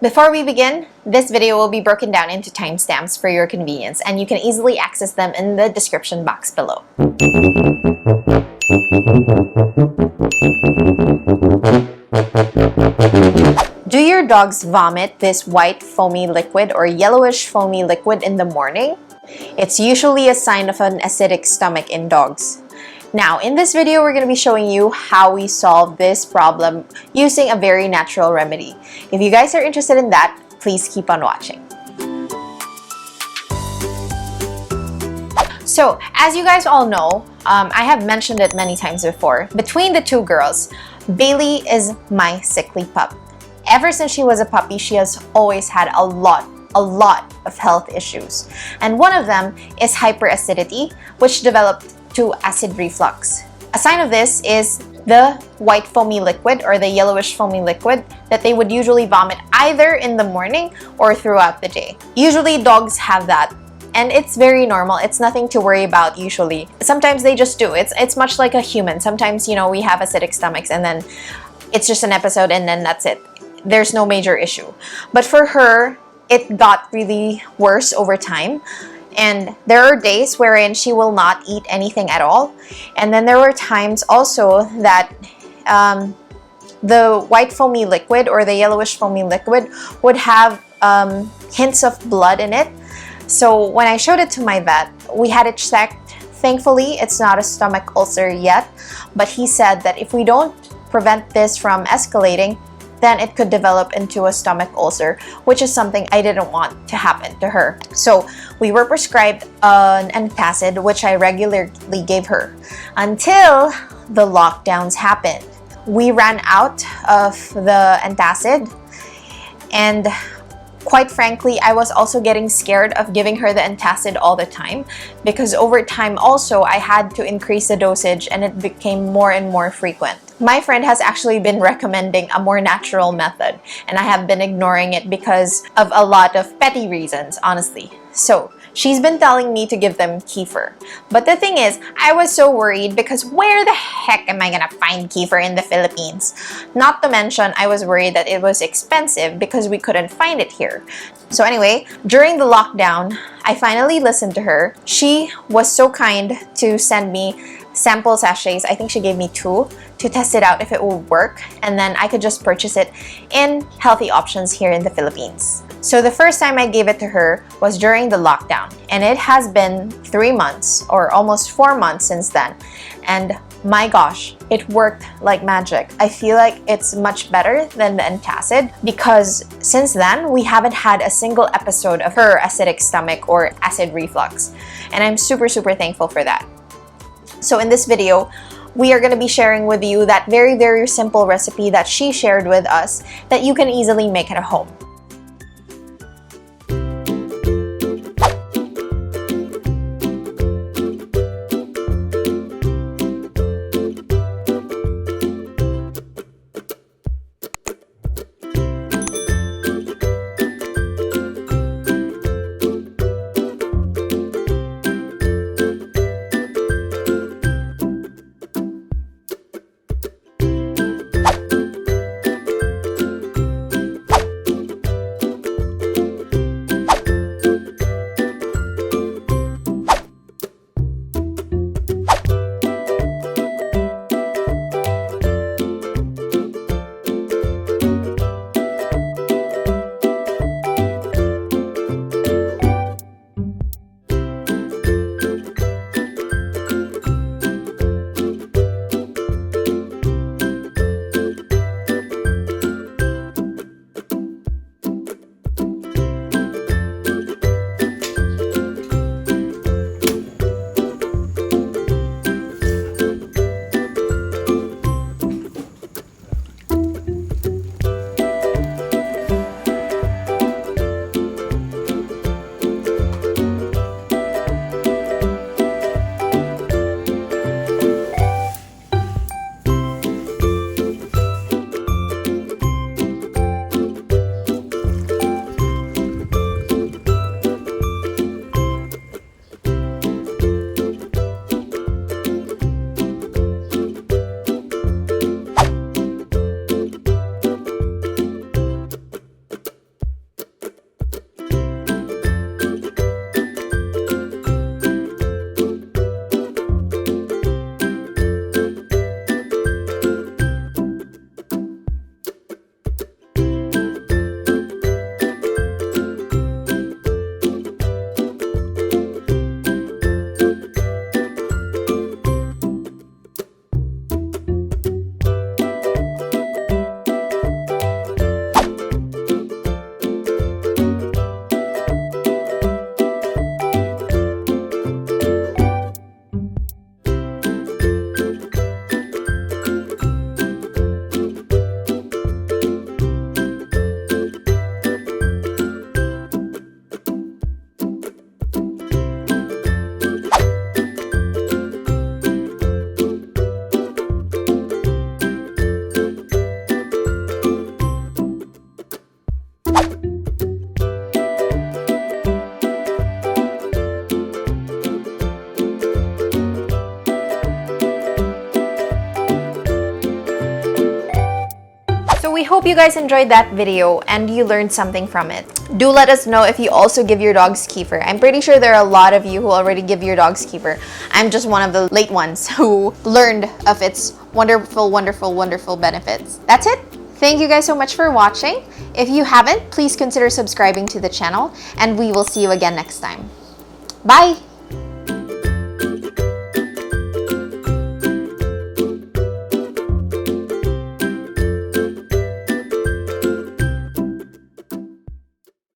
Before we begin, this video will be broken down into timestamps for your convenience, and you can easily access them in the description box below. Do your dogs vomit this white foamy liquid or yellowish foamy liquid in the morning? It's usually a sign of an acidic stomach in dogs. Now, in this video, we're going to be showing you how we solve this problem using a very natural remedy. If you guys are interested in that, please keep on watching. So, as you guys all know, I have mentioned it many times before, between the two girls, Bailey is my sickly pup. Ever since she was a puppy, she has always had a lot of health issues. And one of them is hyperacidity, which developed to acid reflux. A sign of this is the white foamy liquid or the yellowish foamy liquid that they would usually vomit either in the morning or throughout the day. Usually dogs have that, and it's very normal. It's nothing to worry about usually. Sometimes they just do. It's much like a human. Sometimes, you know, we have acidic stomachs and then it's just an episode and then that's it. There's no major issue. But for her, it got really worse over time. And there are days wherein she will not eat anything at all. And then there were times also that the white foamy liquid or the yellowish foamy liquid would have hints of blood in it. So when I showed it to my vet, we had it checked. Thankfully, it's not a stomach ulcer yet. But he said that if we don't prevent this from escalating, then it could develop into a stomach ulcer, which is something I didn't want to happen to her. So we were prescribed an antacid, which I regularly gave her until the lockdowns happened. We ran out of the antacid, and quite frankly, I was also getting scared of giving her the antacid all the time because over time also I had to increase the dosage and it became more and more frequent. My friend has actually been recommending a more natural method, and I have been ignoring it because of a lot of petty reasons, honestly. So she's been telling me to give them kefir. But the thing is, I was so worried because where the heck am I gonna find kefir in the Philippines? Not to mention, I was worried that it was expensive because we couldn't find it here. So anyway, during the lockdown, I finally listened to her. She was so kind to send me sample sachets. I think she gave me 2 to test it out if it would work, and then I could just purchase it in healthy options here in the Philippines. So the first time I gave it to her was during the lockdown, and it has been 3 months or almost 4 months since then, and my gosh, it worked like magic. I feel like it's much better than the antacid because since then we haven't had a single episode of her acidic stomach or acid reflux, and I'm super thankful for that. So in this video, we are going to be sharing with you that very simple recipe that she shared with us that you can easily make at home. we hope you guys enjoyed that video and you learned something from it. Do let us know if you also give your dogs kefir. I'm pretty sure there are a lot of you who already give your dogs kefir. I'm just one of the late ones who learned of its wonderful, wonderful, wonderful benefits. That's it. Thank you guys so much for watching. If you haven't, please consider subscribing to the channel and we will see you again next time. Bye!